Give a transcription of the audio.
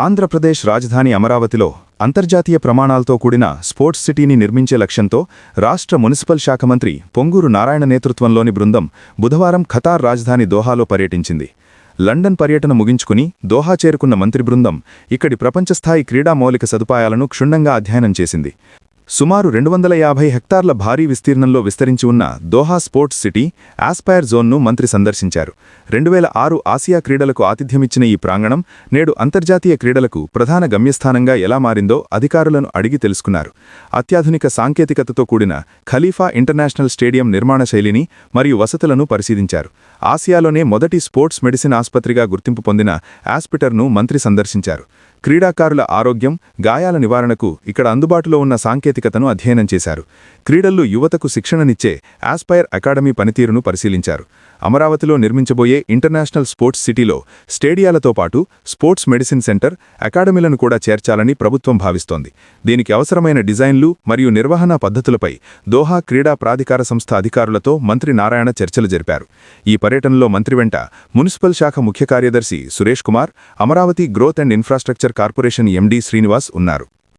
ఆంధ్రప్రదేశ్ రాజధాని అమరావతిలో అంతర్జాతీయ ప్రమాణాలతో కూడిన స్పోర్ట్స్ సిటీని నిర్మించే లక్ష్యంతో రాష్ట్ర మున్సిపల్ శాఖ మంత్రి పొంగూరు నారాయణ నేతృత్వంలోని బృందం బుధవారం ఖతార్ రాజధాని దోహాలో పర్యటించింది. లండన్ పర్యటన ముగించుకుని దోహా చేరుకున్న మంత్రి బృందం ఇక్కడి ప్రపంచస్థాయి క్రీడా మౌలిక సదుపాయాలను క్షుణ్ణంగా అధ్యయనం చేసింది. సుమారు 250 హెక్టార్ల భారీ విస్తీర్ణంలో విస్తరించి ఉన్న దోహా స్పోర్ట్స్ సిటీ ఆస్పైర్ జోన్ను మంత్రి సందర్శించారు. 2006 ఆసియా క్రీడలకు ఆతిథ్యమిచ్చిన ఈ ప్రాంగణం నేడు అంతర్జాతీయ క్రీడలకు ప్రధాన గమ్యస్థానంగా ఎలా మారిందో అధికారులను అడిగి తెలుసుకున్నారు. అత్యాధునిక సాంకేతికతతో కూడిన ఖలీఫా ఇంటర్నేషనల్ స్టేడియం నిర్మాణ శైలిని మరియు వసతులను పరిశీలించారు. ఆసియాలోనే మొదటి స్పోర్ట్స్ మెడిసిన్ ఆసుపత్రిగా గుర్తింపు పొందిన ఆస్పిటర్ను మంత్రి సందర్శించారు. క్రీడాకారుల ఆరోగ్యం, గాయాల నివారణకు ఇక్కడ అందుబాటులో ఉన్న సాంకేతికతను అధ్యయనం చేశారు. క్రీడల్లో యువతకు శిక్షణనిచ్చే ఆస్పైర్ అకాడమీ పనితీరును పరిశీలించారు. అమరావతిలో నిర్మించబోయే ఇంటర్నేషనల్ స్పోర్ట్స్ సిటీలో స్టేడియాలతో పాటు స్పోర్ట్స్ మెడిసిన్ సెంటర్, అకాడమీలను కూడా చేర్చాలని ప్రభుత్వం భావిస్తోంది. దీనికి అవసరమైన డిజైన్లు మరియు నిర్వహణ పద్ధతులపై దోహా క్రీడా ప్రాధికార సంస్థ అధికారులతో మంత్రి నారాయణ చర్చలు జరిపారు. ఈ పర్యటనలో మంత్రి వెంట మున్సిపల్ శాఖ ముఖ్య కార్యదర్శి Suresh Kumar, Amaravati growth and infrastructure corporation MD Srinivas ఉన్నారు.